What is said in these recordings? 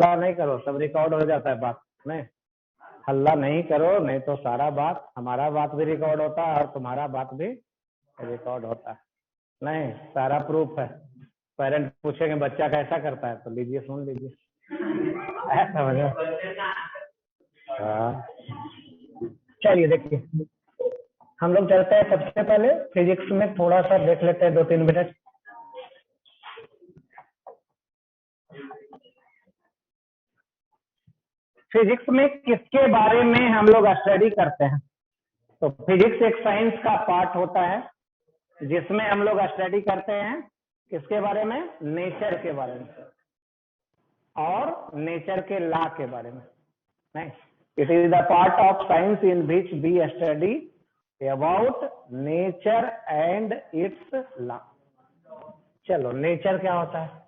हल्ला नहीं करो, सब रिकॉर्ड हो जाता है बात। नहीं, हल्ला नहीं करो, नहीं तो सारा बात, हमारा बात भी रिकॉर्ड होता है और तुम्हारा बात भी रिकॉर्ड होता है। नहीं, सारा प्रूफ है। पेरेंट पूछेंगे बच्चा कैसा करता है, तो लीजिए सुन लीजिए। समझो। हाँ, चलिए देखिए, हम लोग चलते हैं। सबसे पहले फिजिक्स में थोड़ा सा देख लेते हैं, 2-3 मिनट। फिजिक्स में किसके बारे में हम लोग स्टडी करते हैं? तो फिजिक्स एक साइंस का पार्ट होता है जिसमें हम लोग स्टडी करते हैं किसके बारे में? नेचर के बारे में और नेचर के लॉ के बारे में। नहीं, it is the part of science in which we study about nature and its law. चलो, नेचर क्या होता है?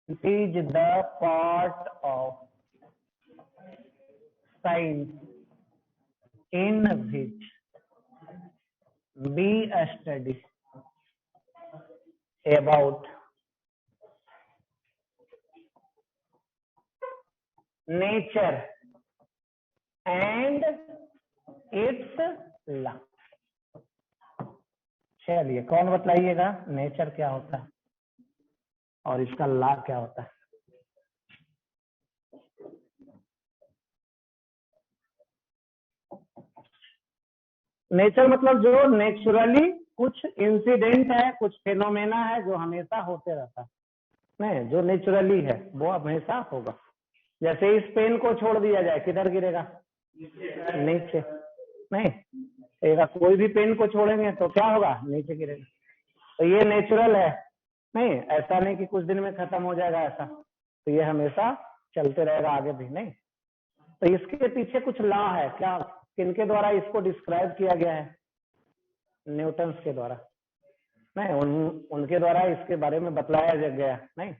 It is the part of science in which we study about nature and its law। चलिए, कौन बतलाइएगा nature क्या होता है और इसका लॉ क्या होता है? नेचर मतलब जो नेचुरली कुछ इंसिडेंट है, कुछ फेनोमेना है जो हमेशा होते रहता है। नहीं, जो नेचुरली है वो हमेशा होगा। जैसे इस पेन को छोड़ दिया जाए, किधर गिरेगा? नीचे। नहीं, कोई भी पेन को छोड़ेंगे तो क्या होगा? नीचे गिरेगा। तो ये नेचुरल है। नहीं, ऐसा नहीं कि कुछ दिन में खत्म हो जाएगा ऐसा, तो ये हमेशा चलते रहेगा आगे भी। नहीं, तो इसके पीछे कुछ लॉ है। क्या, किनके द्वारा इसको डिस्क्राइब किया गया है? न्यूटन के द्वारा। नहीं, उनके द्वारा इसके बारे में बतलाया गया। नहीं,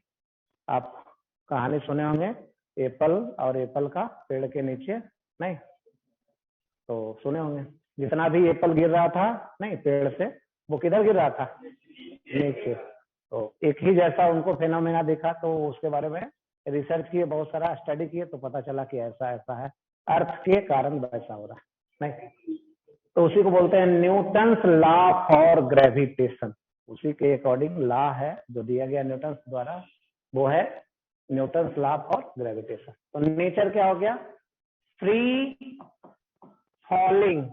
आप कहानी सुने होंगे, एप्पल और एप्पल का पेड़ के नीचे। नहीं, तो सुने होंगे, जितना भी एप्पल गिर रहा था नहीं पेड़ से, वो किधर गिर रहा था? नीचे। तो एक ही जैसा उनको फेनोमेना दिखा, तो उसके बारे में रिसर्च किए, बहुत सारा स्टडी किए, तो पता चला कि ऐसा ऐसा है, अर्थ के कारण वैसा हो रहा है। नहीं, तो उसी को बोलते हैं न्यूटन्स लॉ फॉर ग्रेविटेशन। उसी के अकॉर्डिंग लॉ है जो दिया गया न्यूटन द्वारा, वो है न्यूटन्स लॉ फॉर ग्रेविटेशन। तो नेचर क्या हो गया? Free falling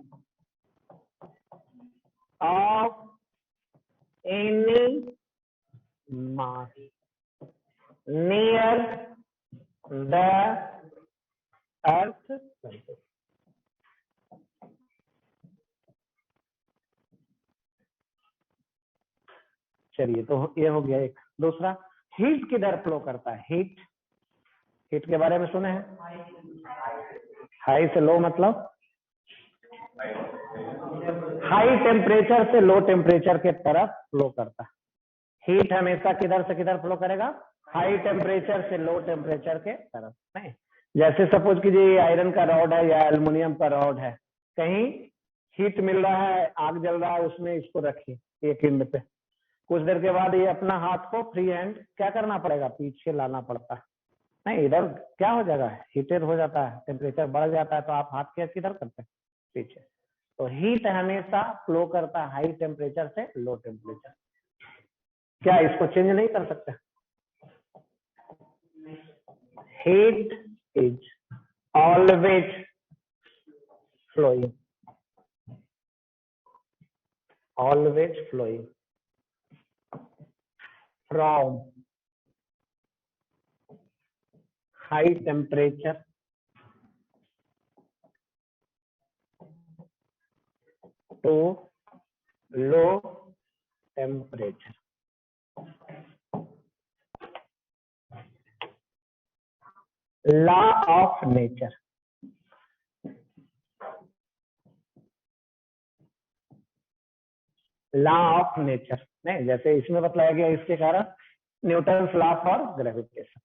of any mass near the earth surface. चलिए, तो ये हो गया एक। दूसरा, हीट किधर फ्लो करता है? हीट, हीट के बारे में सुने हैं? हाई से लो मतलब हाई टेम्परेचर से लो टेम्परेचर के तरफ फ्लो करता है। हीट हमेशा किधर से किधर फ्लो करेगा? हाई टेम्परेचर से लो टेम्परेचर के तरफ। नहीं, जैसे सपोज कीजिए आयरन का रॉड है या एल्युमिनियम का रॉड है, कहीं हीट मिल रहा है, आग जल रहा है, उसमें इसको रखिए एक इंड पे। कुछ देर के बाद ये अपना हाथ को फ्री हैंड क्या करना पड़ेगा? पीछे लाना पड़ता है। नहीं, इधर क्या हो जाएगा? हीटेड हो जाता है, टेम्परेचर बढ़ जाता है, तो आप हाथ के किधर करते हैं? पीछे। तो हीट हमेशा फ्लो करता है हाई टेम्परेचर से लो टेम्परेचर। क्या इसको चेंज नहीं कर सकते? Heat is always flowing, always flowing from high temperature to low temperature। Law of nature, law of nature. नहीं, जैसे इसमें बतलाया गया, इसके कारण Newton's law for gravitation.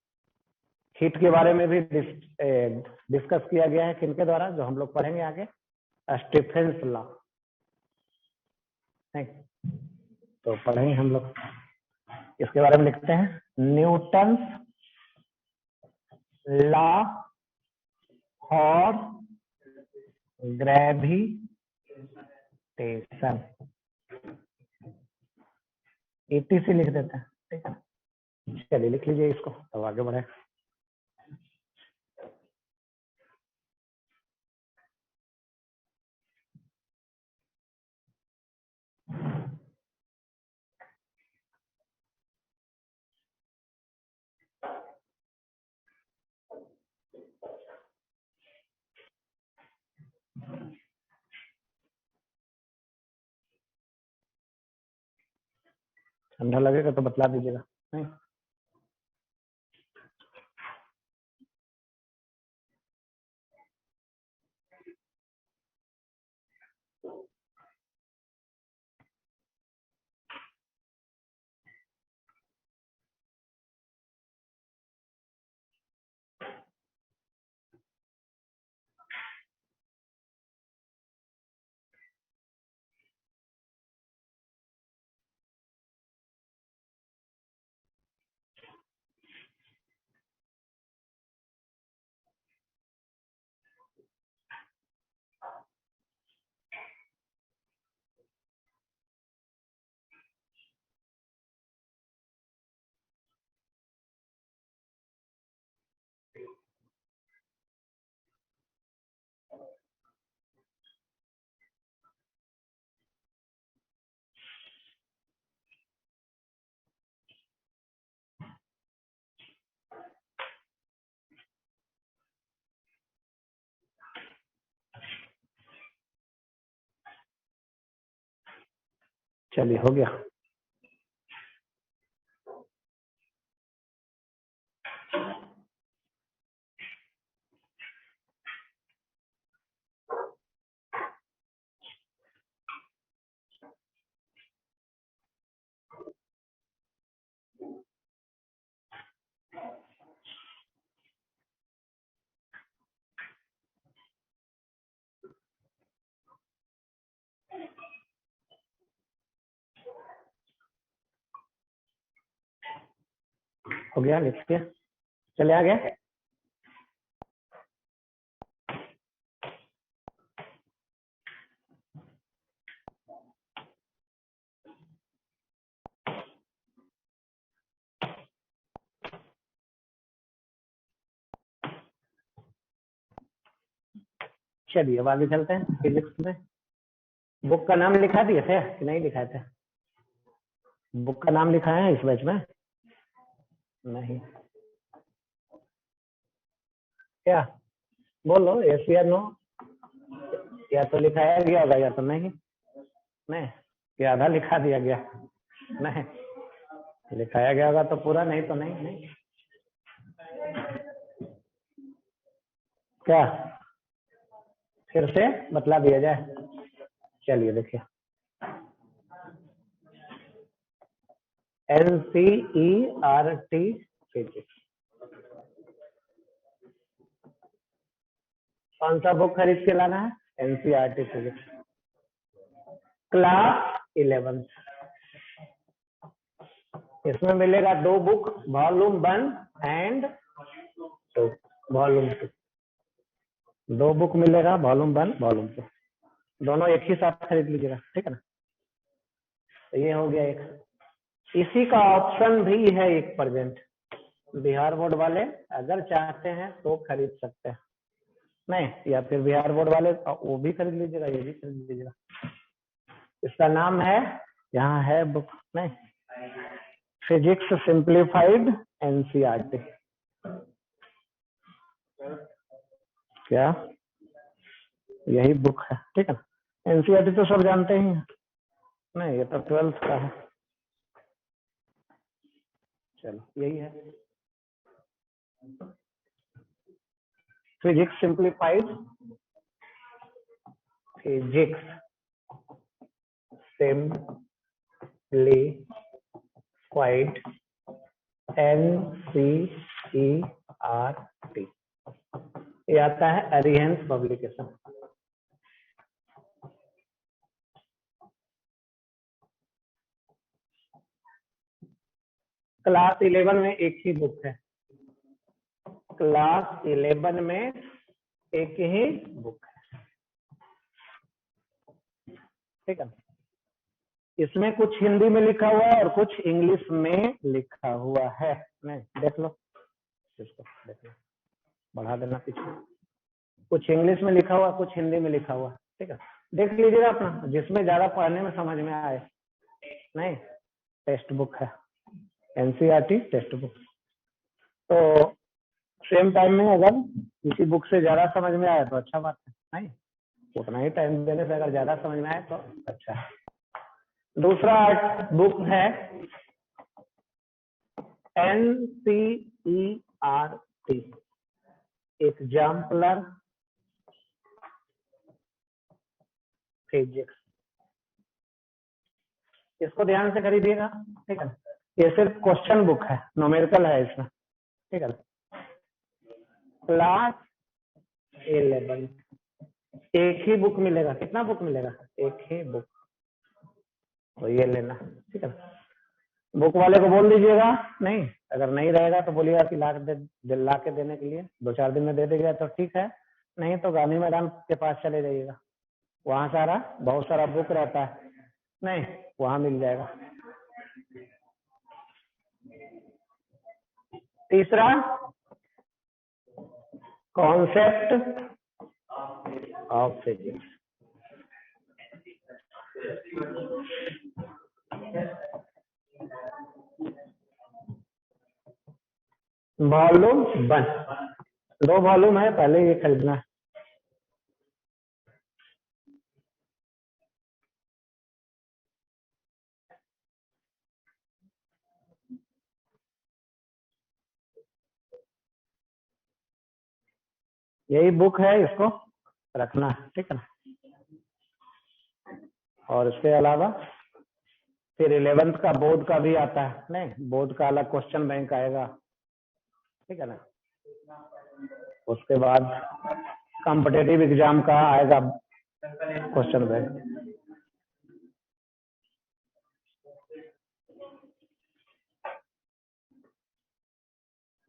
Heat के बारे में भी डिस्कस किया गया है, किनके द्वारा? जो हम लोग पढ़ेंगे आगे, स्टीफेंस लॉ। नहीं, तो पढ़ेंगे हम लोग। इसके बारे में लिखते हैं, Newton's law for gravitation, ETC लिख देते हैं, ठीक है। चलिए लिख लीजिए इसको, तो आगे बढ़े। ठंडा लगेगा तो बतला दीजिएगा, नहीं चलिए हो गया। हो गया, लिखिए, चले आ गया। चलिए अब आगे चलते हैं फिजिक्स में। बुक का नाम लिखा दिए थे कि नहीं लिखाए थे? बुक का नाम लिखा है इस बैच में? नहीं, क्या बोलो, यस या नो? या तो लिखाया गया होगा या तो नहीं। नहीं, क्या आधा लिखा दिया गया? नहीं, लिखाया गया होगा तो पूरा, नहीं तो नहीं। नहीं क्या फिर से बतला दिया जाए? चलिए देखिए, NCERT फिजिक्स, कौन सा बुक खरीद के लाना है? NCERT physics, class 11। इसमें मिलेगा 2 book, volume 1 and 2, volume 2। 2 book मिलेगा, वॉल्यूम 1 वॉल्यूम 2, दोनों एक ही साथ खरीद लीजिएगा, ठीक है ना। तो ये हो गया एक। इसी का ऑप्शन भी है एक प्रेजेंट, बिहार बोर्ड वाले अगर चाहते हैं तो खरीद सकते हैं, नहीं या फिर बिहार बोर्ड वाले वो भी खरीद लीजिएगा, ये भी खरीद लीजिएगा। इसका नाम है, यहाँ है बुक, नहीं, फिजिक्स सिंप्लीफाइड NCERT। क्या यही बुक है, ठीक है ना। NCERT तो सब जानते ही हैं, नहीं ये तो 12th का है। चलो यही है, physics simplified, physics simplified NCERT, ये आता है अरिहंत पब्लिकेशन। क्लास 11 में एक ही बुक है, क्लास 11 में एक ही बुक है, ठीक है। इसमें कुछ हिंदी में लिखा हुआ है और कुछ इंग्लिश में लिखा हुआ है। नहीं, देख लो इसको, देख लो, बढ़ा देना पीछे। कुछ इंग्लिश में लिखा हुआ, कुछ हिंदी में लिखा हुआ, ठीक है। देख लीजिएगा अपना, जिसमें ज्यादा पढ़ने में समझ में आए। नहीं, टेक्स्ट बुक है, एनसीईआरटी टेक्स्ट बुक। तो सेम टाइम में अगर किसी बुक से ज्यादा समझ में आए तो अच्छा बात है, नहीं उतना ही टाइम देने से अगर ज्यादा समझ में आए तो अच्छा है। दूसरा बुक है एनसीईआरटी, एग्जाम्पलर फिजिक्स। इसको ध्यान से खरीदिएगा, ठीक है। ये सिर्फ क्वेश्चन बुक है, न्यूमेरिकल है इसमें, ठीक है। क्लास 11 एक ही बुक मिलेगा। कितना बुक मिलेगा? एक ही बुक, तो ये लेना, ठीक है। बुक वाले को बोल दीजिएगा, नहीं अगर नहीं रहेगा तो बोलिएगा कि ला के देने के लिए, 2-4 दिन में दे देगा तो ठीक है, नहीं तो गांधी मैदान के पास चले जाइएगा, वहां सारा बहुत सारा बुक रहता है, नहीं वहां मिल जाएगा। तीसरा concept of physics, volume 1, 2 volume है, पहले ये खरीदना है। यही बुक है, इसको रखना है, ठीक है ना। और इसके अलावा फिर 11th का बोर्ड का भी आता है, नहीं बोर्ड का अलग क्वेश्चन बैंक आएगा, ठीक है ना। उसके बाद कॉम्पिटेटिव एग्जाम का आएगा क्वेश्चन बैंक।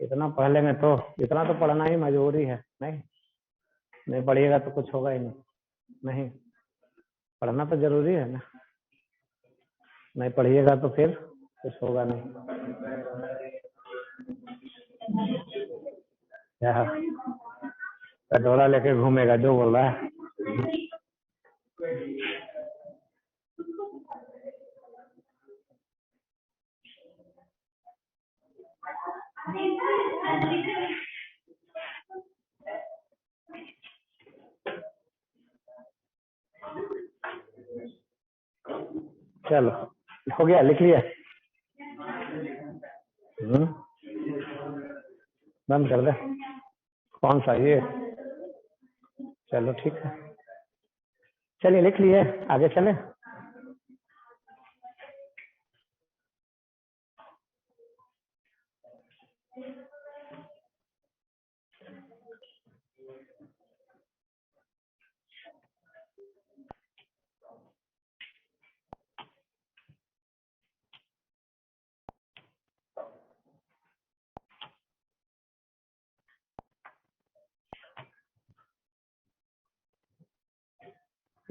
इतना पढ़ लेंगे तो, इतना तो पढ़ना ही मजबूरी है, नहीं पढ़िएगा तो कुछ होगा ही नहीं, पढ़ना तो जरूरी है ना, नहीं पढ़िएगा तो फिर कुछ होगा नहीं। क्या कटोरा लेके घूमेगा जो बोल रहा है। चलो हो गया, लिख लिया, बंद कर दे। कौन सा? ये? चलो ठीक है, चलिए लिख लिए, आगे चले।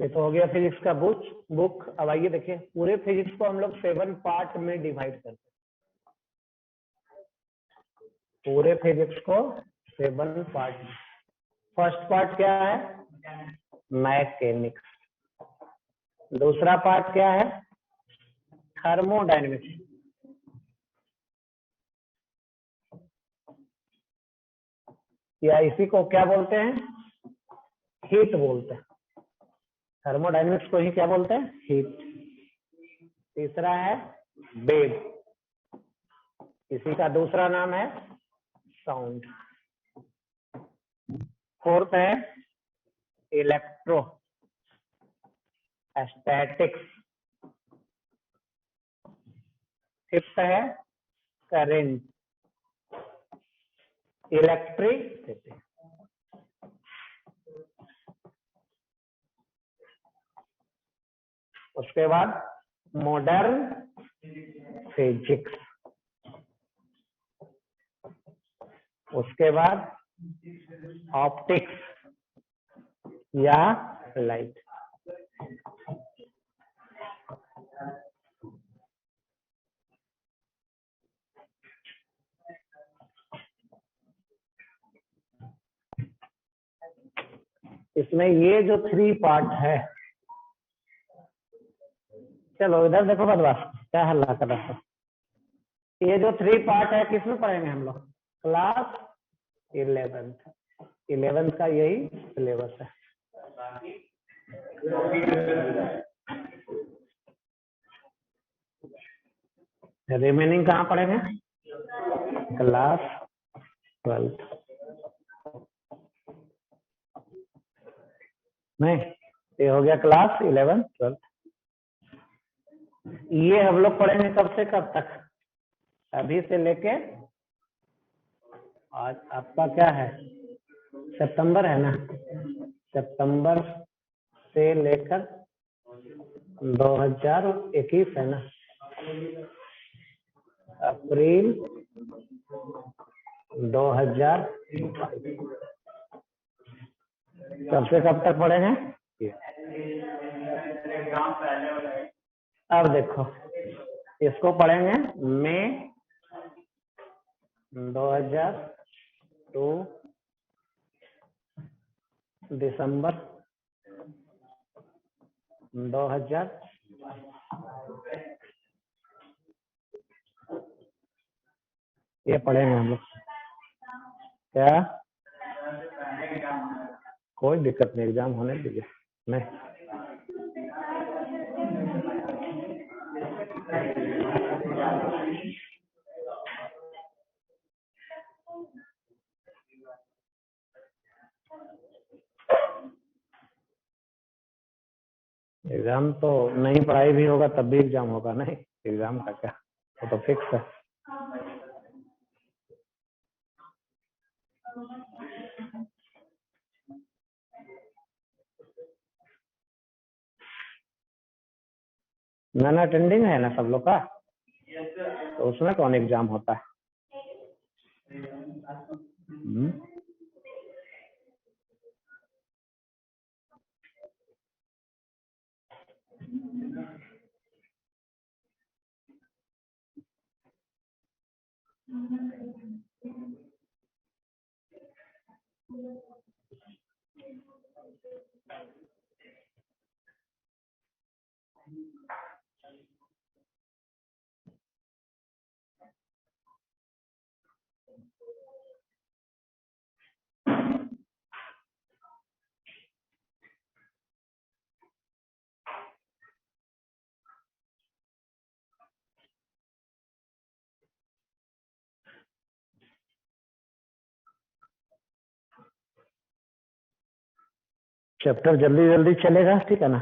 ये तो हो गया फिजिक्स का बुक। अब आइए देखिए, पूरे फिजिक्स को हम लोग 7 पार्ट में डिवाइड करते हैं। पूरे फिजिक्स को 7 पार्ट में। फर्स्ट पार्ट क्या है? मैकेनिक्स। दूसरा पार्ट क्या है? थर्मोडायनेमिक्स। या इसी को क्या बोलते हैं? हीट बोलते हैं। थर्मोडायनेमिक्स को ही क्या बोलते हैं? हीट। तीसरा है वेव, इसी का दूसरा नाम है साउंड। फोर्थ है इलेक्ट्रो स्टैटिक्स। फिफ्थ है करेंट, इलेक्ट्रिसिटी। उसके बाद मॉडर्न फिजिक्स। उसके बाद ऑप्टिक्स या लाइट। इसमें ये जो 3 पार्ट है, चलो इधर देखो बदमाश क्या हल्ला कर रहा है। ये जो 3 पार्ट है किसमें पढ़ेंगे हम लोग? क्लास 11th का यही सिलेबस है। रिमेनिंग कहाँ पढ़ेंगे? Class 12th। नहीं, ये हो गया क्लास 11th 12th। ये हम लोग पढ़ेंगे कब से कब तक? अभी से लेके आज आपका क्या है? सितंबर है ना? सितंबर से लेकर 2021 है ना? अप्रैल 2000 कब से कब तक पढ़ेंगे? अब देखो, इसको पढ़ेंगे मई 2000 टू दिसंबर 2000। ये पढ़ेंगे हम लोग। क्या? कोई दिक्कत नहीं, एग्जाम होने दीजिए। नहीं, एग्जाम तो नहीं, पढ़ाई भी होगा तब भी एग्जाम होगा। नहीं, एग्जाम का क्या, वो तो फिक्स है। नॉन अटेंडिंग है ना सब लोग का, तो उसमें कौन एग्जाम होता है? चैप्टर जल्दी जल्दी चलेगा, ठीक है ना,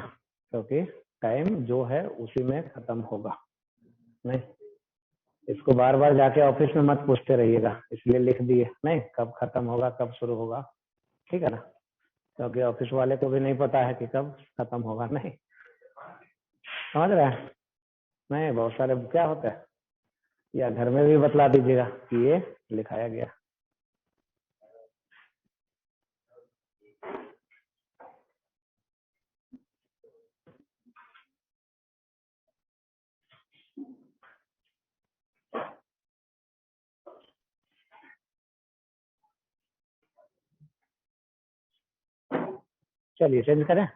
क्योंकि टाइम जो है उसी में खत्म होगा। नहीं, इसको बार बार जाके ऑफिस में मत पूछते रहिएगा, इसलिए लिख दिए नहीं कब खत्म होगा कब शुरू होगा, ठीक है ना, क्योंकि ऑफिस वाले को भी नहीं पता है कि कब खत्म होगा। नहीं, समझ रहे हैं? नहीं, बहुत सारे क्या होता है, या घर में भी बतला दीजिएगा कि ये लिखाया गया। चलिए चेंज करें।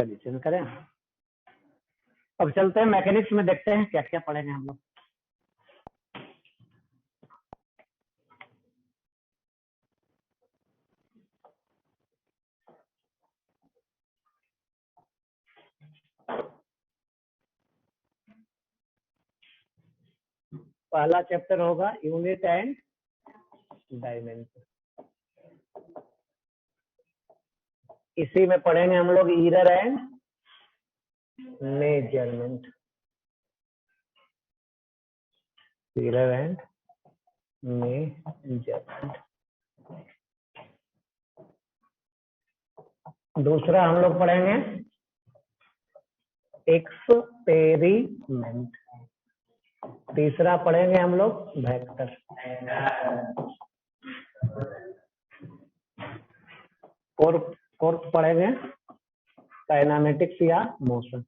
चलिए चेंज करें। अब चलते हैं मैकेनिक्स में, देखते हैं क्या क्या पढ़ेंगे हम लोग। पहला चैप्टर होगा यूनिट एंड डायमेंशन। इसी में पढ़ेंगे हम लोग error and measurement. Error and measurement. दूसरा हम लोग पढ़ेंगे एक्सपेरिमेंट। तीसरा पढ़ेंगे हम लोग वेक्टर। फोर्थ पढ़ेंगे काइनेमेटिक्स या मोशन।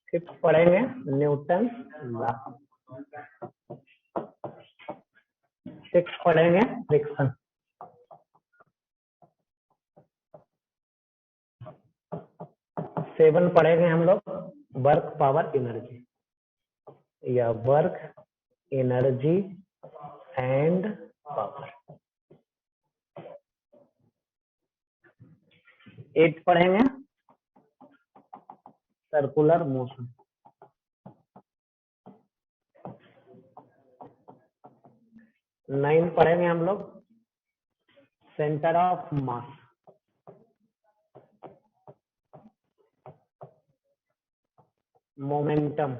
फिफ्थ पढ़ेंगे न्यूटन लॉ। सिक्स पढ़ेंगे फ्रिक्शन। सेवन पढ़ेंगे हम लोग वर्क पावर एनर्जी या वर्क एनर्जी एंड पावर। 8 पढ़ेंगे सर्कुलर मोशन। 9 पढ़ेंगे हम लोग centre of mass. Momentum.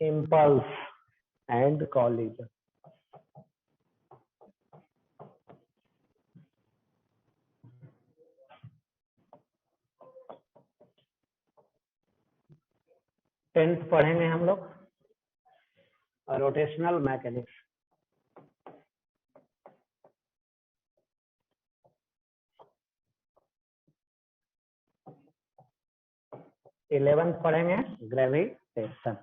Impulse and collision. Tenth पढ़ेंगे हम लोग रोटेशनल मैकेनिक्स। 11th पढ़ेंगे ग्रेविटेशन।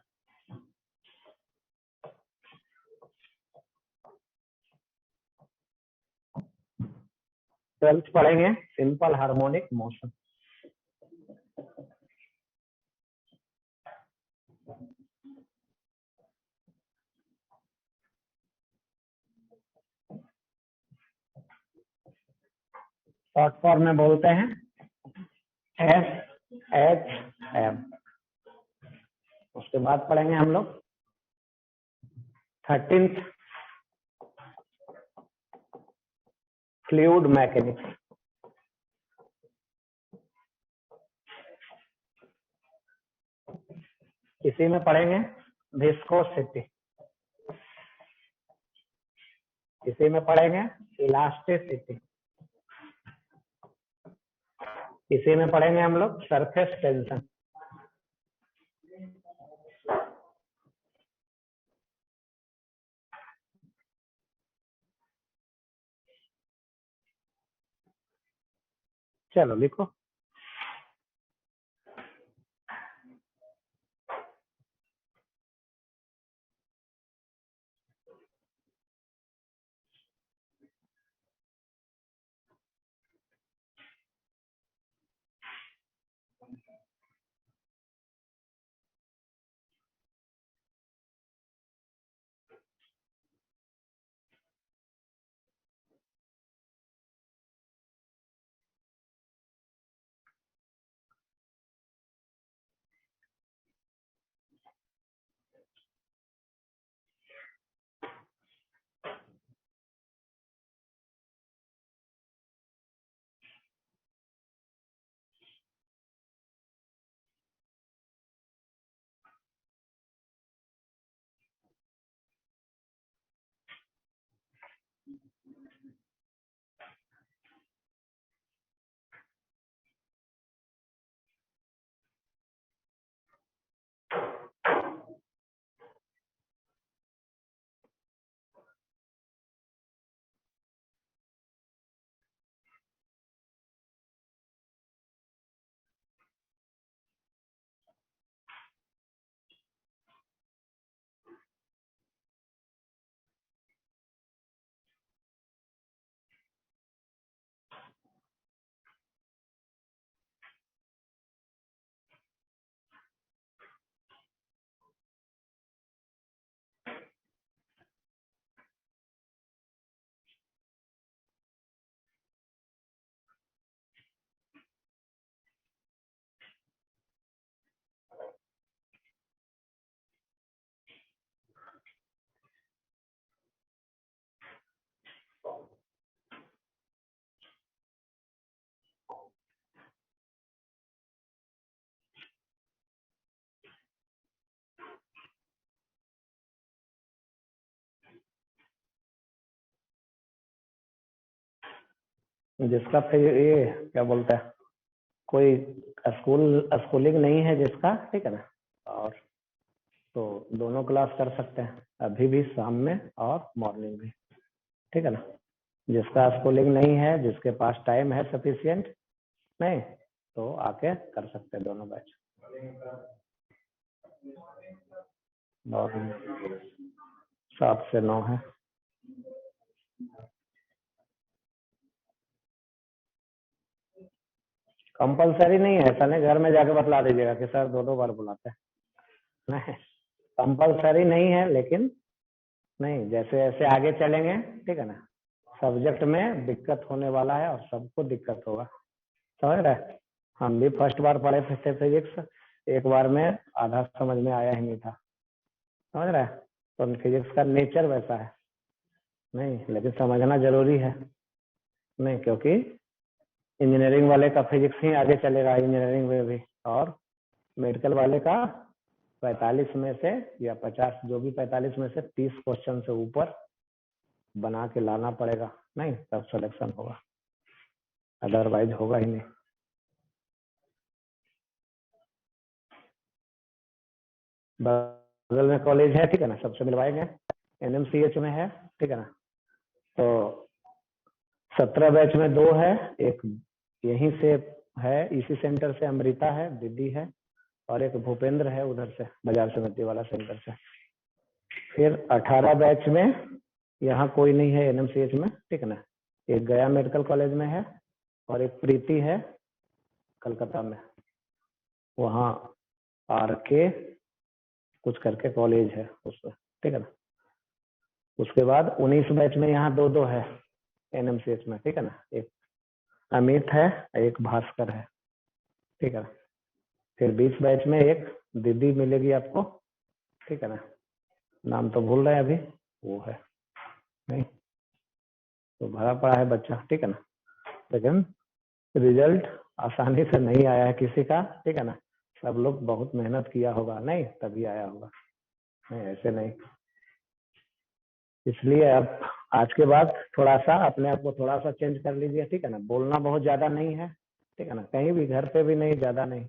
12th पढ़ेंगे simple harmonic motion. Short form में बोलते हैं SHM। उसके बाद पढ़ेंगे हम लोग 13th फ्लूइड मैकेनिक्स। इसी में पढ़ेंगे विस्कोसिटी। इसी में पढ़ेंगे इलास्टिसिटी। इसी में पढ़ेंगे हम लोग सरफेस टेंशन। चलो लिखो। जिसका फिर ये क्या बोलते हैं, कोई स्कूलिंग नहीं है जिसका, ठीक है ना, और तो दोनों क्लास कर सकते हैं, अभी भी शाम में और मॉर्निंग भी, ठीक है ना। जिसका स्कूलिंग नहीं है, जिसके पास टाइम है सफिशियंट, नहीं तो आके कर सकते हैं दोनों बैच। मॉर्निंग 7 से 9 है। कंपलसरी नहीं है, ऐसा नहीं घर में जाके बतला दीजिएगा कि सर 2-2 बार बुलाते हैं, नहीं कंपलसरी नहीं है, लेकिन नहीं जैसे जैसे आगे चलेंगे, ठीक है ना, सब्जेक्ट में दिक्कत होने वाला है और सबको दिक्कत होगा, समझ रहे हैं। हम भी फर्स्ट बार पढ़े थे फिजिक्स, एक बार में आधा समझ में आया ही नहीं था, समझ रहे हैं। तो फिजिक्स का नेचर वैसा है, नहीं लेकिन समझना जरूरी है, नहीं क्योंकि इंजीनियरिंग वाले का फिजिक्स ही आगे चलेगा इंजीनियरिंग में भी, और मेडिकल वाले का 45 में से या 50, जो भी 45 में से 30 क्वेश्चन से ऊपर बना के लाना पड़ेगा, नहीं तब सिलेक्शन होगा, अदरवाइज होगा ही नहीं। बगल में कॉलेज है, ठीक है ना, सबसे मिलवाएंगे, NMCH में है, ठीक है ना। तो 17 बैच में 2 है, एक यहीं से है, इसी सेंटर से अमृता है, दीदी है, और एक भूपेंद्र है उधर से बाजार समिति वाला सेंटर से। फिर 18 बैच में यहाँ कोई नहीं है NMCH में, ठीक है ना, एक गया मेडिकल कॉलेज में है और एक प्रीति है कलकत्ता में, वहाँ आर के कुछ करके कॉलेज है उसमें, ठीक है ना। उसके बाद 19 बैच में यहाँ 2-2 है NMCH में, ठीक है ना, एक अमित है, एक भास्कर है, ठीक है ना। फिर 20 बैच में एक दीदी मिलेगी आपको, ठीक है ना, नाम तो भूल रहे हैं अभी, वो है, नहीं तो भरा पड़ा है बच्चा, ठीक है ना, लेकिन रिजल्ट आसानी से नहीं आया है किसी का, ठीक है ना, सब लोग बहुत मेहनत किया होगा, नहीं तभी आया होगा, नहीं ऐसे नहीं। इसलिए अब आज के बाद थोड़ा सा अपने आप को थोड़ा सा चेंज कर लीजिए, ठीक है ना, बोलना बहुत ज्यादा नहीं है, ठीक है ना, कहीं भी घर पे भी नहीं, ज्यादा नहीं,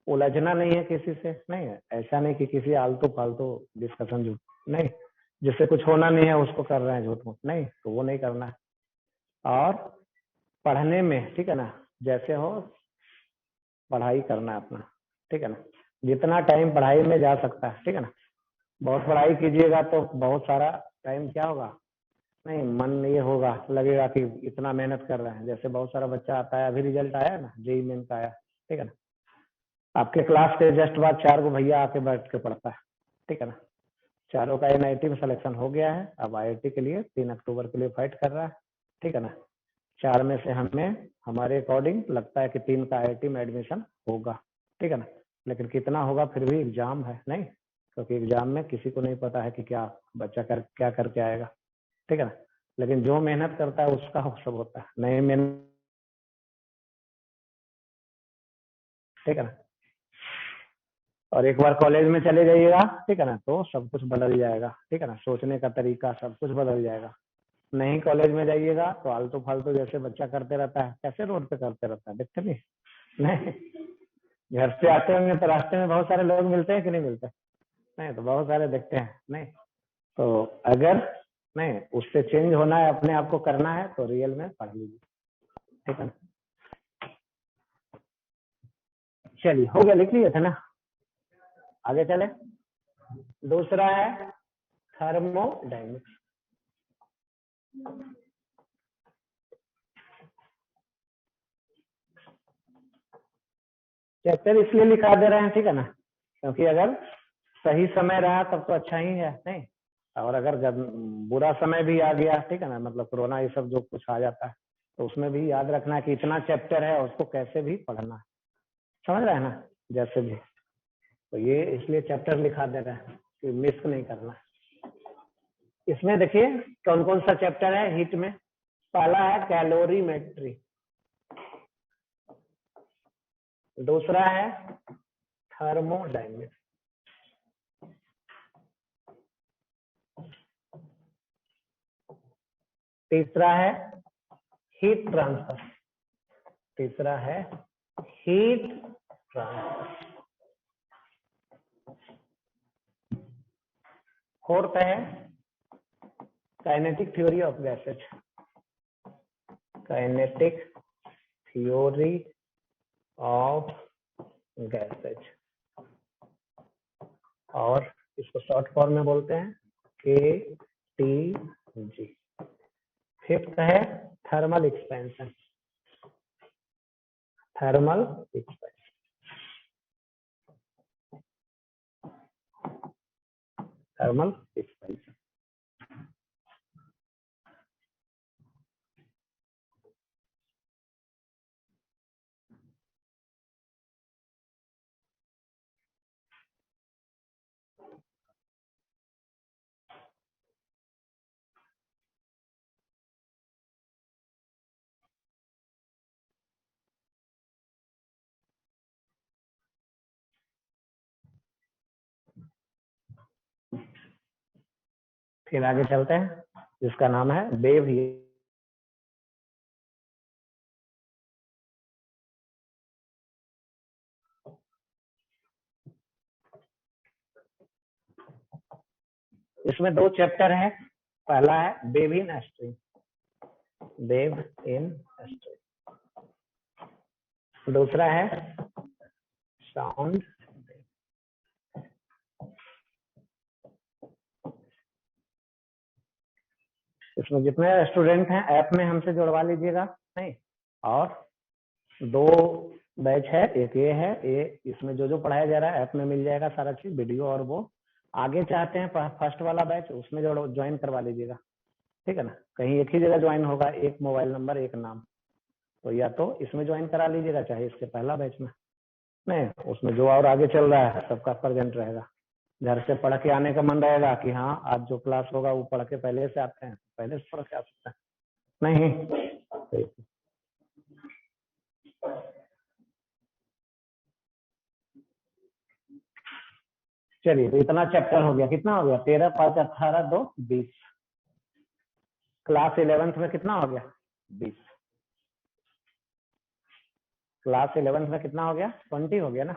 उलझना नहीं है किसी से, नहीं है ऐसा नहीं कि किसी आलतू फालतू डिस्कशन जो नहीं, जिससे कुछ होना नहीं है उसको कर रहे हैं झूठ मूठ, नहीं तो वो नहीं करना है। और पढ़ने में, ठीक है ना, जैसे हो पढ़ाई करना है अपना, ठीक है ना, जितना टाइम पढ़ाई में जा सकता है, ठीक है ना, बहुत पढ़ाई कीजिएगा तो बहुत सारा टाइम क्या होगा, नहीं मन ये होगा, लगेगा कि इतना मेहनत कर रहे हैं। जैसे बहुत सारा बच्चा आता है, अभी रिजल्ट आया ना जेईई मेन का आया, ठीक है ना, आपके क्लास के जस्ट बाद 4 को भैया आके बैठ के पढ़ता है, ठीक है ना, चारों का NIT में सिलेक्शन हो गया है, अब IIT के लिए 3 अक्टूबर के लिए फाइट कर रहा है, ठीक है ना। 4 में से हमें हमारे अकॉर्डिंग लगता है कि 3 का IIT में एडमिशन होगा, ठीक है ना, लेकिन कितना होगा फिर भी एग्जाम है, नहीं क्योंकि एग्जाम में किसी को नहीं पता है कि क्या बच्चा क्या करके आएगा, ठीक है ना, लेकिन जो मेहनत करता है उसका सब होता है, नहीं मेहनत, ठीक है ना। और एक बार कॉलेज में चले जाइएगा, ठीक है ना, तो सब कुछ बदल जाएगा, ठीक है ना, सोचने का तरीका सब कुछ बदल जाएगा। नहीं कॉलेज में जाइएगा तो आलतू फालतू जैसे बच्चा करते रहता है, कैसे रोड पे करते रहता है, देखते नहीं घर से आते होंगे तो रास्ते में बहुत सारे लोग मिलते हैं कि नहीं मिलते, नहीं तो बहुत सारे देखते हैं, नहीं तो अगर नहीं उससे चेंज होना है, अपने आप को करना है, तो रियल में पढ़ लीजिए, ठीक है ना। चलिए हो गया, लिख लिए थे ना, आगे चले। दूसरा है थर्मोडायनेमिक्स। चैप्टर इसलिए लिखा दे रहे हैं, ठीक है ना, क्योंकि अगर सही समय रहा तब तो अच्छा ही है, नहीं और अगर बुरा समय भी आ गया, ठीक है ना, मतलब कोरोना ये सब जो कुछ आ जाता है, तो उसमें भी याद रखना है कि इतना चैप्टर है उसको कैसे भी पढ़ना है, समझ रहे हैं ना, जैसे भी, तो ये इसलिए चैप्टर लिखा दे रहे हैं कि मिस नहीं करना। इसमें देखिए कौन कौन सा चैप्टर है हीट में। पहला है कैलोरीमेट्री, दूसरा है थर्मोडायनेमिक्स, तीसरा है हीट ट्रांसफर, तीसरा है हीट ट्रांसफर। फोर्थ है kinetic theory of gases, kinetic theory of gases, और इसको शॉर्ट फॉर्म में बोलते हैं KTG। फिफ्थ है thermal expansion, thermal expansion, thermal expansion. फिर आगे चलते हैं, जिसका नाम है वेव। इसमें दो चैप्टर है, पहला है wave in string, wave in string, दूसरा है साउंड। इसमें जितने स्टूडेंट हैं ऐप में हमसे जुड़वा लीजिएगा, नहीं, और दो बैच है, एक ये है, ये इसमें जो जो पढ़ाया जा रहा है ऐप में मिल जाएगा सारा चीज, वीडियो, और वो आगे चाहते हैं फर्स्ट वाला बैच, उसमें जो ज्वाइन करवा लीजिएगा, ठीक है ना। कहीं एक ही जगह ज्वाइन होगा, एक मोबाइल नंबर एक नाम, तो या तो इसमें ज्वाइन करा लीजिएगा, चाहे इसके पहला बैच में, नहीं उसमें जो और आगे चल रहा है सबका प्रेजेंट रहेगा। घर से पढ़ के आने का मन रहेगा कि हाँ आज जो क्लास होगा वो पढ़ के पहले से आते हैं, पहले से पढ़ के आ सकते हैं, नहीं। चलिए, तो इतना चैप्टर हो गया, कितना हो गया, 13 5 18 2 20। क्लास 11th में कितना हो गया, 20। क्लास 11th में कितना हो गया, 20 हो गया ना,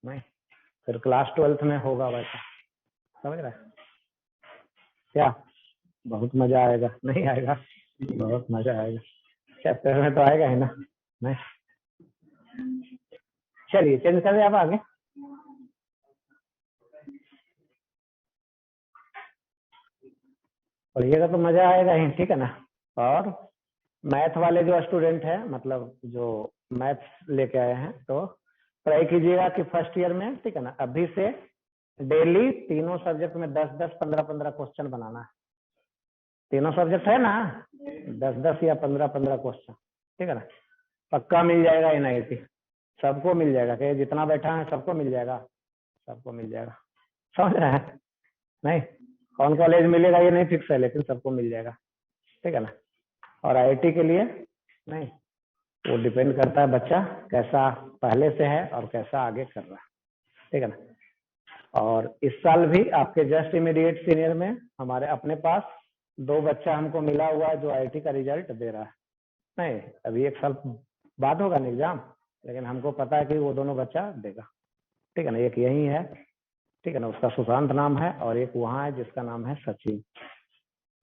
नहीं, फिर क्लास 12th में होगा वैसा, समझ रहे हैं क्या। बहुत मजा आएगा, नहीं आएगा, बहुत मजा आएगा, चैप्टर में तो आएगा ही ना, नहीं। चलिए चेंज कर दे आप आगे। पढ़िएगा तो मजा आएगा ही, ठीक है ना। और मैथ वाले जो स्टूडेंट है, मतलब जो मैथ्स लेके आए हैं, तो ट्राई कीजिएगा कि फर्स्ट ईयर में, ठीक है ना, अभी से डेली तीनों सब्जेक्ट में 10-10 15-15 क्वेश्चन बनाना है। तीनों सब्जेक्ट है ना, 10-10 या 15-15 क्वेश्चन, ठीक है ना, पक्का मिल जाएगा एनआईटी, सबको मिल जाएगा, कि जितना बैठा है सबको मिल जाएगा, सबको मिल जाएगा, समझ रहे हैं, नहीं कौन कॉलेज मिलेगा ये नहीं फिक्स है, लेकिन सबको मिल जाएगा, ठीक है ना। और आईआईटी के लिए नहीं, वो डिपेंड करता है बच्चा कैसा पहले से है और कैसा आगे कर रहा है, ठीक है ना। और इस साल भी आपके जस्ट इमीडिएट सीनियर में हमारे अपने पास 2 बच्चा हमको मिला हुआ है जो आईआईटी का रिजल्ट दे रहा है, नहीं अभी 1 साल बाद होगा ना एग्जाम, लेकिन हमको पता है कि वो दोनों बच्चा देगा, ठीक है ना। एक यही है, ठीक है ना, उसका सुशांत नाम है, और एक वहाँ है जिसका नाम है सचिन,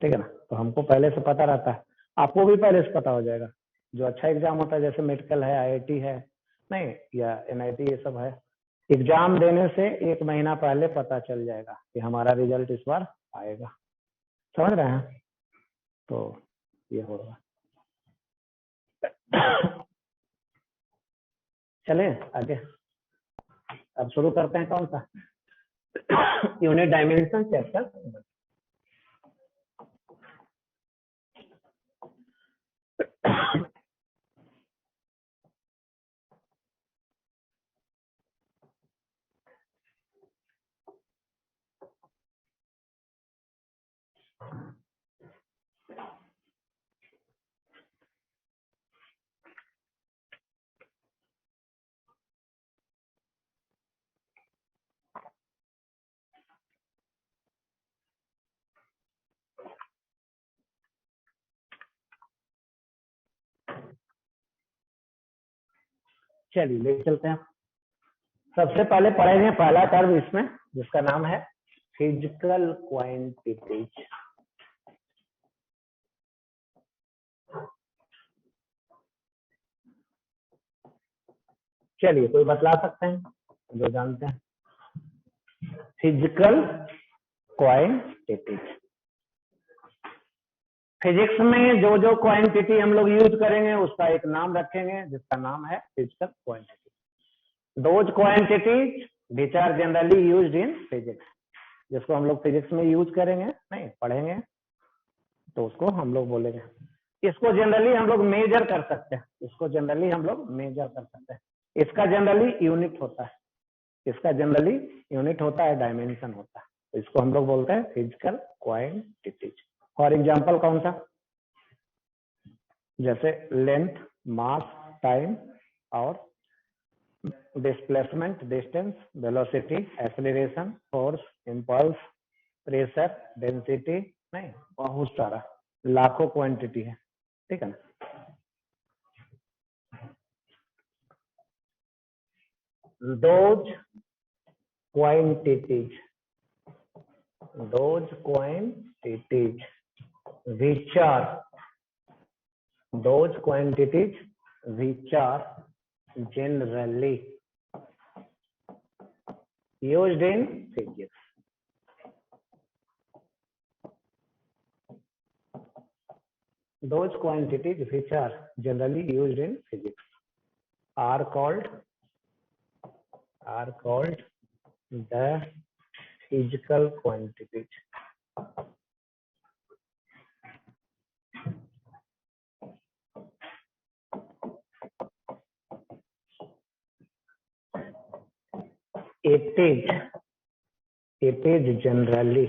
ठीक है ना। तो हमको पहले से पता रहता है, आपको भी पहले से पता हो जाएगा। जो अच्छा एग्जाम होता है, जैसे मेडिकल है, आईआईटी है, नहीं या एनआईटी, ये सब है, एग्जाम देने से 1 महीना पहले पता चल जाएगा कि हमारा रिजल्ट इस बार आएगा, समझ रहे हैं। तो ये हो रहा चले आगे, अब शुरू करते हैं कौन सा यूनिट डायमेंशन चैप्टर। चलिए ले चलते हैं। सबसे पहले पढ़ेंगे पहला टर्म इसमें, जिसका नाम है फिजिकल क्वांटिटीज। चलिए कोई बतला सकते हैं जो जानते हैं? फिजिकल क्वांटिटीज, फिजिक्स में जो जो क्वांटिटी हम लोग यूज करेंगे उसका एक नाम रखेंगे, जिसका नाम है physical quantity. Those quantities which are generally used in physics, जिसको हम लोग फिजिक्स में यूज करेंगे, नहीं पढ़ेंगे, तो उसको हम लोग बोलेंगे। इसको जनरली हम लोग मेजर कर सकते हैं, इसको जनरली हम लोग मेजर कर सकते हैं। इसका जनरली यूनिट होता है, इसका जनरली यूनिट होता है, डायमेंशन होता है, तो इसको हम लोग बोलते हैं फिजिकल क्वांटिटीज। फॉर एग्जाम्पल कौन सा? जैसे लेंथ, मास, टाइम और displacement, distance, velocity, acceleration, force, impulse, pressure, density, नहीं बहुत सारा, लाखों क्वांटिटी है, ठीक है ना। those quantities which are generally used in physics. Those quantities which are generally used in physics are called the physical quantities. It is generally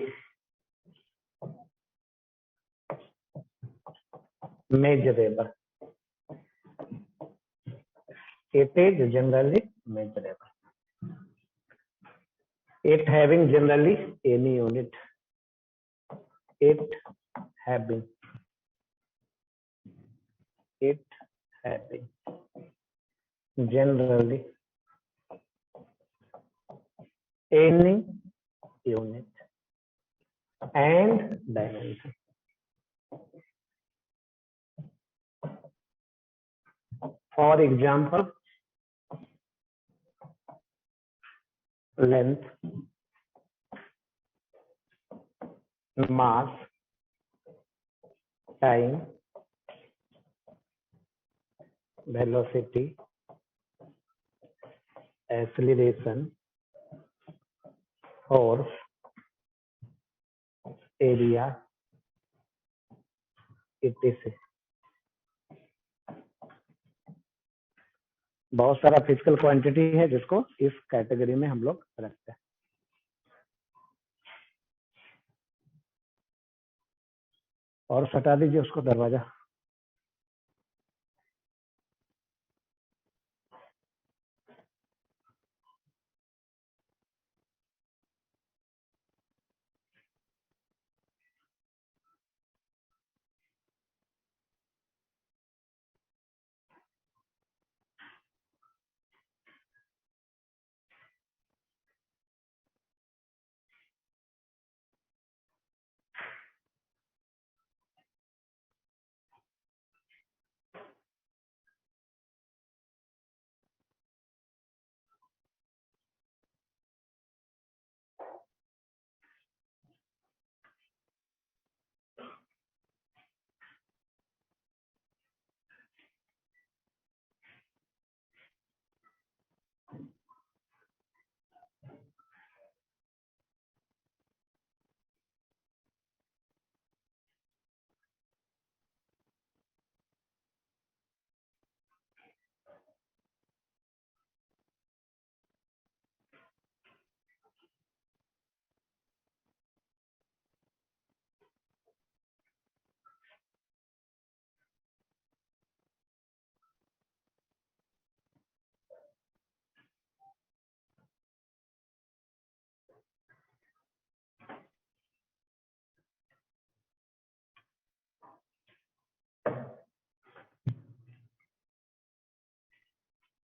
measurable. It is generally measurable. It having generally any unit. It having generally any unit and dimension. For example, length, mass, time, velocity, acceleration, force, area, etc. बहुत सारा physical quantity है जिसको इस category में हम लोग रखते हैं। और सटा दीजिए उसको दरवाजा।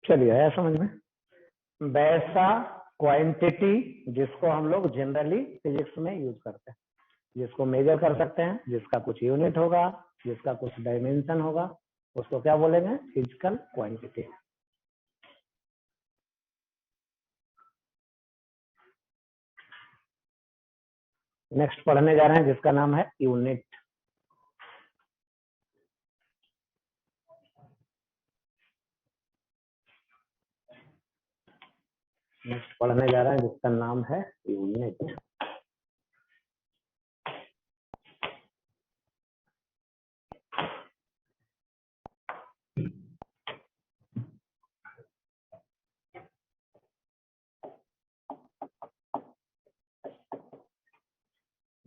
चलिए आया समझ में। वैसा क्वांटिटी जिसको हम लोग जनरली फिजिक्स में यूज करते हैं, जिसको मेजर कर सकते हैं, जिसका कुछ यूनिट होगा, जिसका कुछ डायमेंशन होगा, उसको क्या बोलेंगे? Physical quantity. नेक्स्ट पढ़ने जा रहे हैं जिसका नाम है यूनिट। नेक्स्ट पढ़ने जा रहे हैं जिसका नाम है यूनिट।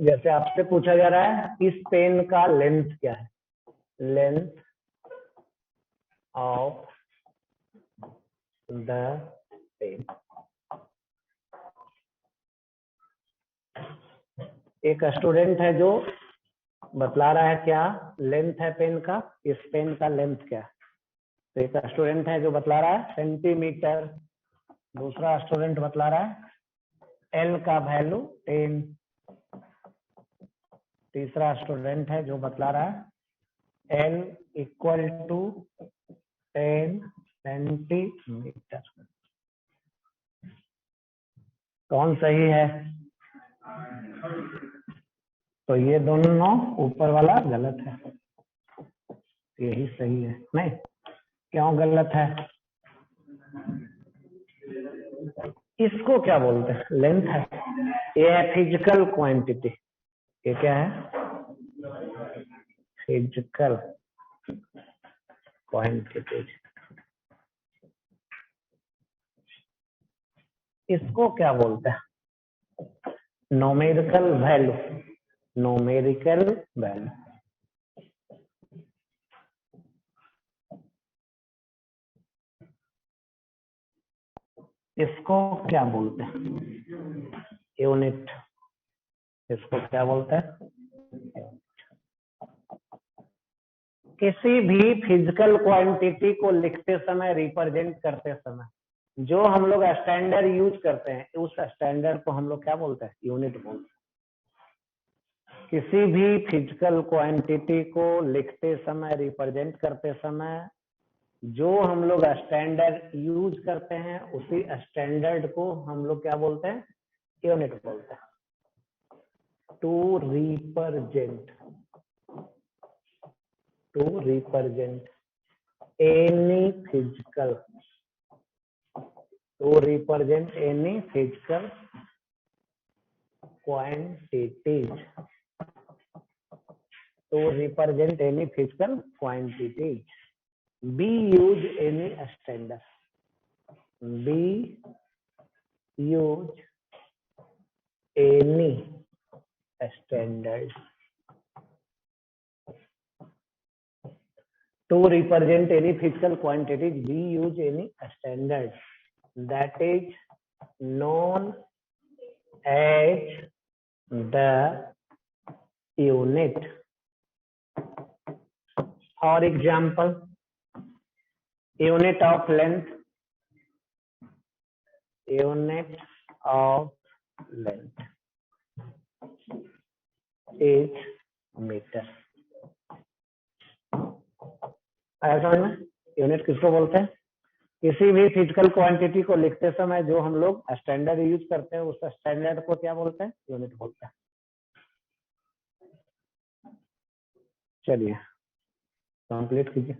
जैसे आपसे पूछा जा रहा है इस पेन का लेंथ क्या है? Length of the pen. एक स्टूडेंट है जो बतला रहा है क्या लेंथ है पेन का, इस पेन का लेंथ क्या है। तो एक स्टूडेंट है जो बतला रहा है सेंटीमीटर, दूसरा स्टूडेंट बतला रहा है एल का वैल्यू 10, तीसरा स्टूडेंट है जो बतला रहा है एल इक्वल टू 10 सेंटीमीटर। कौन सही है? तो ये दोनों ऊपर वाला गलत है, यही सही है। नहीं, क्यों गलत है? इसको क्या बोलते हैं? लेंथ है, ये है फिजिकल क्वांटिटी। ये क्या है? Physical quantity. इसको क्या बोलते हैं? Numerical value. Numerical value. इसको क्या बोलते हैं? यूनिट। इसको क्या बोलते हैं? किसी भी फिजिकल क्वांटिटी को लिखते समय, रिप्रेजेंट करते समय जो हम लोग स्टैंडर्ड यूज करते हैं, उस स्टैंडर्ड को हम लोग क्या बोलते हैं? यूनिट बोलते हैं। किसी भी फिजिकल क्वांटिटी को लिखते समय, रिप्रेजेंट करते समय जो हम लोग स्टैंडर्ड यूज करते हैं, उसी स्टैंडर्ड को हम लोग क्या बोलते हैं? यूनिट बोलते हैं। To represent any physical, to represent any physical quantities, to represent any physical quantities, be use any standard, be use any standard. To represent any physical quantities, we use any standard that is known as the unit. For example, unit of length, unit of length is metre. आया समझ में? Unit किसको बोलते हैं? किसी भी physical quantity को लिखते समय जो हम लोग स्टैंडर्ड यूज करते हैं, उस स्टैंडर्ड को क्या बोलते हैं? यूनिट बोलते हैं। चलिए कंप्लीट कीजिए।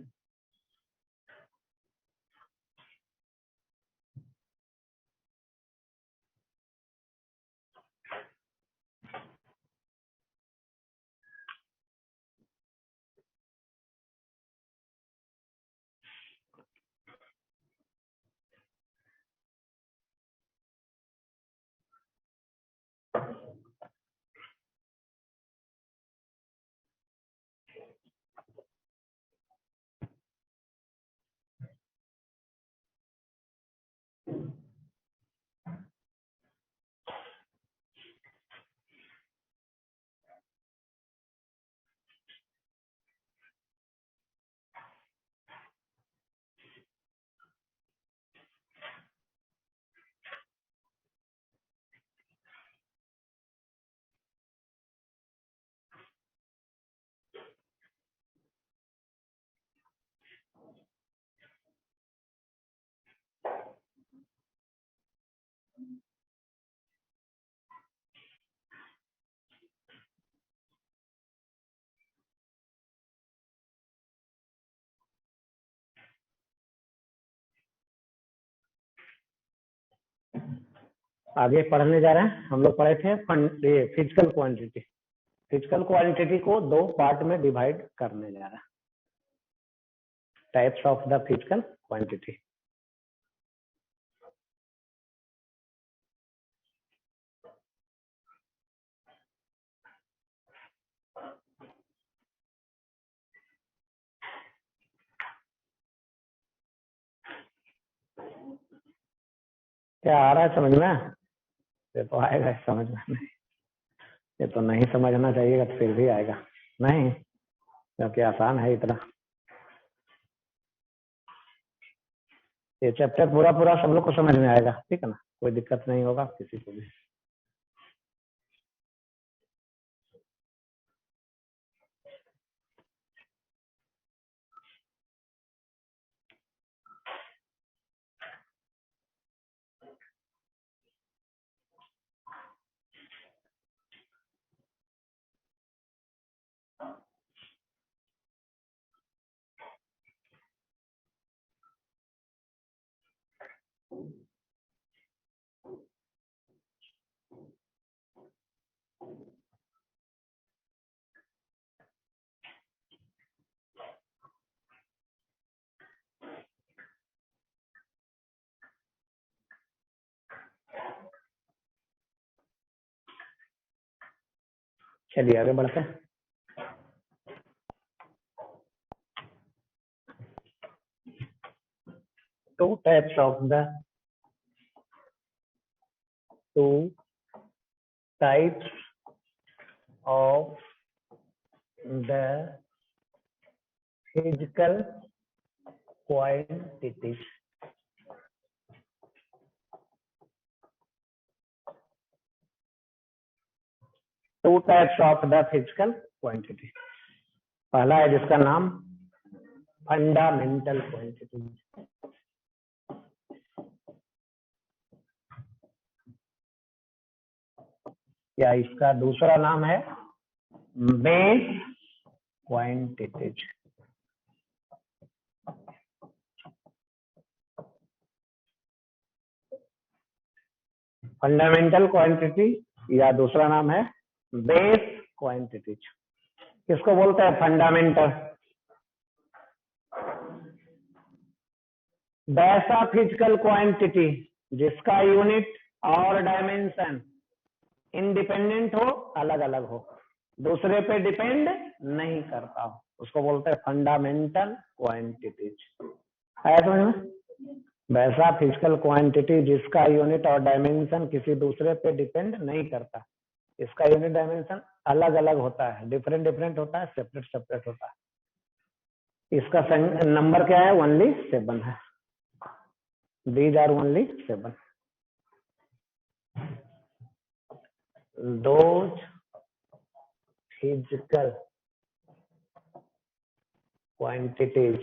आगे पढ़ने जा रहे हैं। हम लोग पढ़े थे फिजिकल क्वांटिटी। फिजिकल क्वांटिटी को दो पार्ट में डिवाइड करने जा रहा है। Types of the physical quantity. क्या आ रहा है समझ में? ये तो आएगा समझ में। नहीं, ये तो नहीं समझना चाहिए तो फिर भी आएगा नहीं, क्योंकि आसान है इतना। ये चैप्टर पूरा पूरा सब लोग को समझ में आएगा, ठीक है ना? कोई दिक्कत नहीं होगा किसी को भी। चलिए आगे बढ़ते हैं। Two types of the physical quantities. Two types of the physical quantity. पहला है जिसका नाम फंडामेंटल क्वांटिटी, या इसका दूसरा नाम है बेस क्वांटिटीज। फंडामेंटल क्वांटिटी या दूसरा नाम है बेस क्वांटिटीज। किसको बोलते हैं फंडामेंटल? वैसा फिजिकल क्वांटिटी जिसका यूनिट और डायमेंशन इंडिपेंडेंट हो, अलग अलग हो, दूसरे पे डिपेंड नहीं करता हो, उसको बोलते हैं फंडामेंटल क्वांटिटीज। है समझ में? वैसा फिजिकल क्वांटिटी जिसका यूनिट और डायमेंशन किसी दूसरे पे डिपेंड नहीं करता, इसका यूनिट डायमेंशन अलग अलग होता है, डिफरेंट डिफरेंट होता है, सेपरेट सेपरेट होता है। इसका नंबर क्या है? ओनली 7 है। These are only 7. Those physical quantities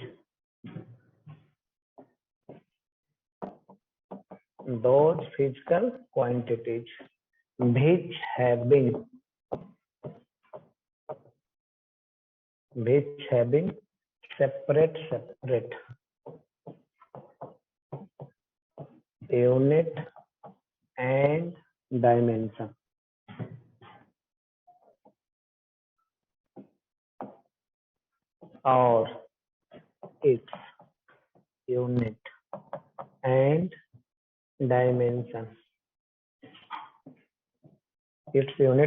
which have been separate unit and dimension, or its unit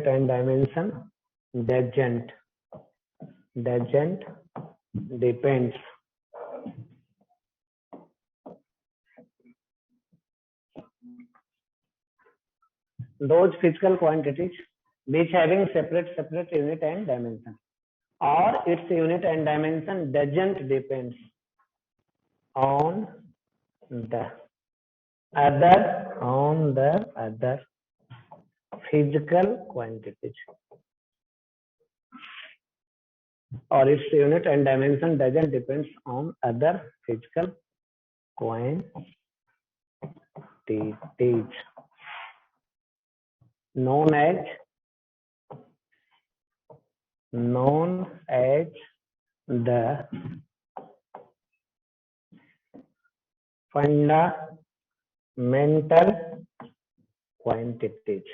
and dimension doesn't depends those physical quantities which having separate unit and dimension, or its unit and dimension doesn't depends on the other physical quantities, or its unit and dimension doesn't depends on other physical quantities known as the fundamental quantities.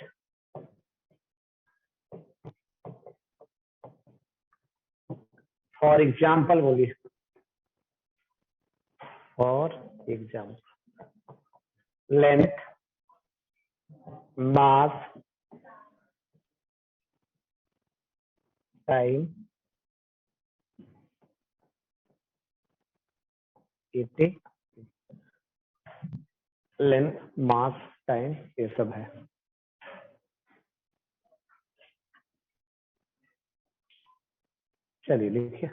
For example बोलिए, for example length, mass, time, इति, length, mass, time, ये सब है। चलिए लिखिए।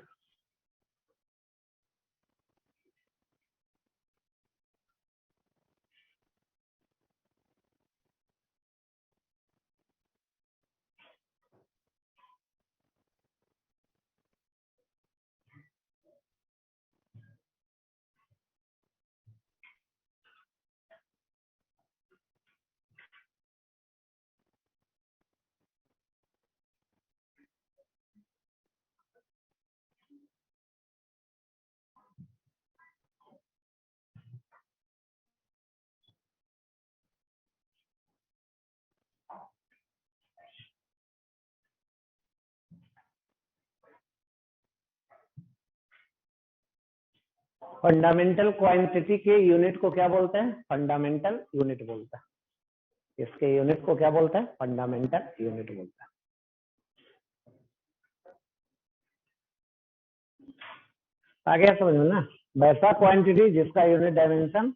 Fundamental quantity के unit को क्या बोलते हैं? फंडामेंटल यूनिट बोलता है। इसके यूनिट को क्या बोलता है? फंडामेंटल यूनिट बोलता है। आ गया समझ में ना? वैसा क्वांटिटी जिसका यूनिट डायमेंशन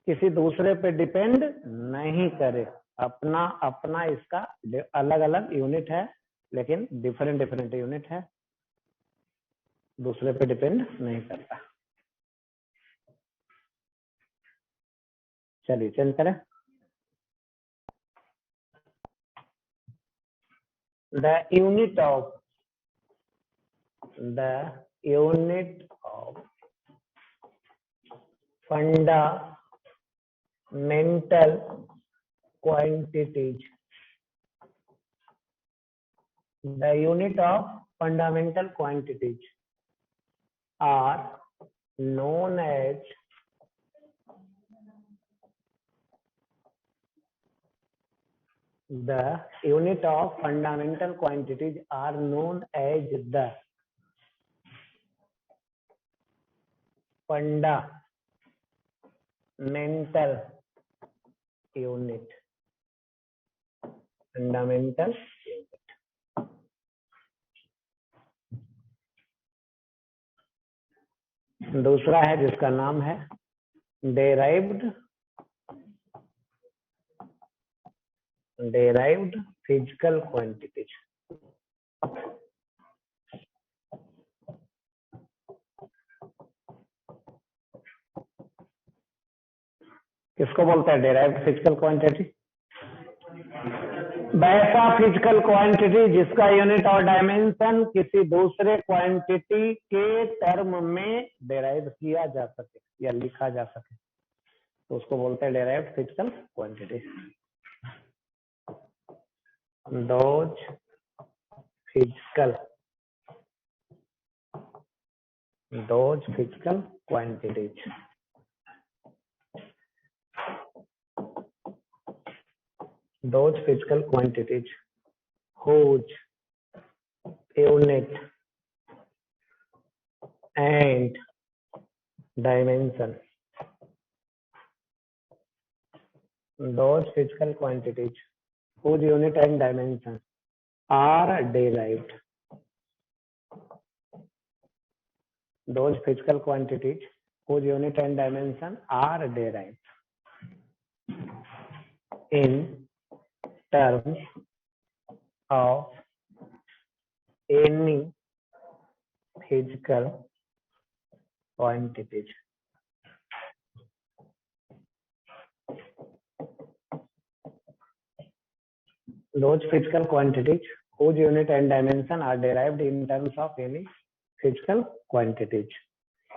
किसी दूसरे पे डिपेंड नहीं करे, अपना अपना इसका अलग अलग यूनिट है, लेकिन डिफरेंट डिफरेंट यूनिट है, दूसरे पे डिपेंड नहीं करता। चलिए चेंज करें। The unit of fundamental quantities, the unit of fundamental quantities are known as the unit of fundamental quantities are known as the fundamental unit. Fundamental unit. दूसरा है जिसका नाम है डेराइव्ड फिजिकल क्वांटिटीज। किसको बोलते हैं डेराइव्ड फिजिकल क्वांटिटी? वैसा physical quantity जिसका यूनिट और डायमेंशन किसी दूसरे क्वांटिटी के टर्म में डेराइव किया जा सके या लिखा जा सके, तो उसको बोलते हैं derived physical quantity. Those physical quantities whose unit and dimension, those physical quantities whose unit and dimension are derived, those physical quantities whose unit and dimension are derived in terms of any physical quantities. Those physical quantities whose unit and dimension are derived in terms of any physical quantities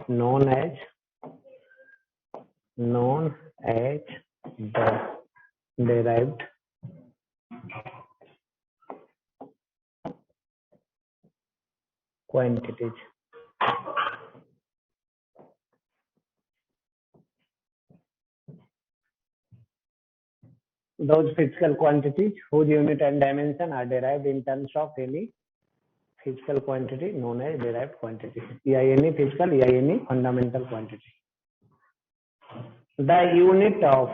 known as the derived quantities. those physical quantities whose unit and dimension are derived in terms of any physical quantity known as derived quantity. EINE physical, EINE fundamental quantity. The unit of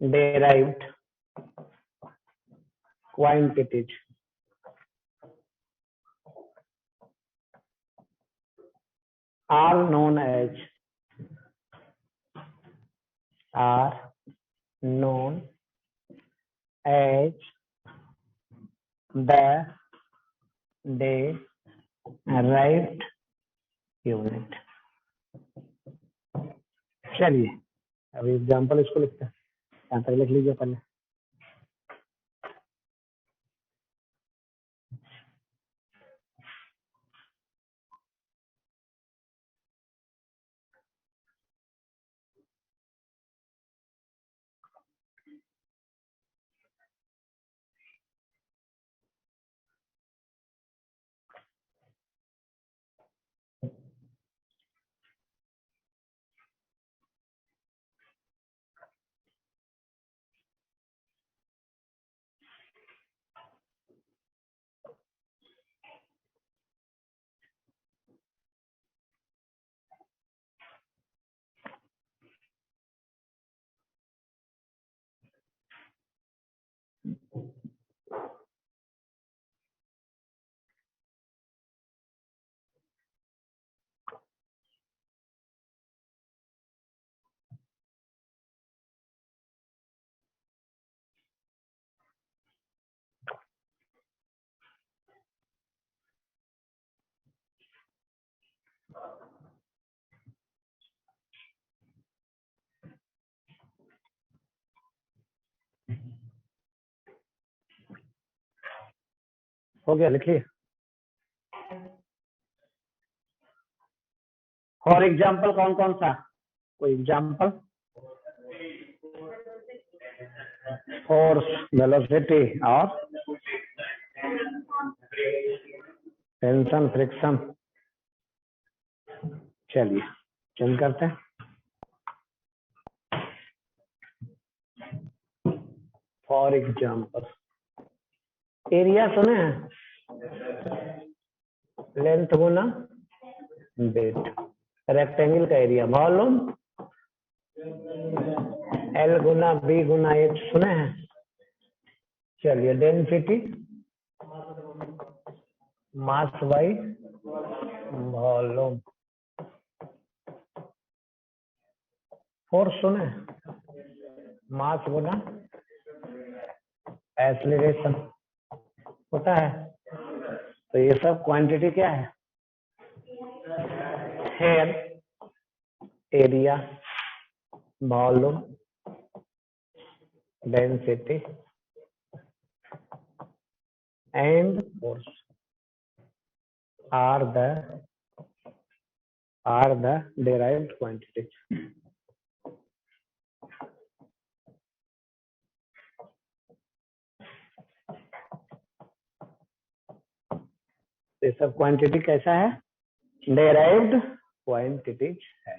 derived quantities are known as the derived unit. चलिए अभी example इसको लिखते हैं, यहाँ तक लिख लीजिए पहले। हो गया, लिख लिए। फॉर एग्जाम्पल कौन कौन सा, कोई एग्जाम्पल? फोर्स, वेलोसिटी और टेंशन, फ्रिक्शन। चलिए चल करते हैं। फॉर एग्जाम्पल एरिया सुने हैं, लेंथ गुना ब्रेथ, रेक्टेंगल का एरिया, वॉल्यूम L गुना B गुना H सुने हैं। चलिए density mass by volume. Force सुने, मास गुना एक्सीलरेशन होता है। तो ये सब क्वांटिटी क्या है? Here, area, volume, density and force are the derived quantities. ये सब क्वांटिटी कैसा है? डेराइव्ड क्वांटिटीज है।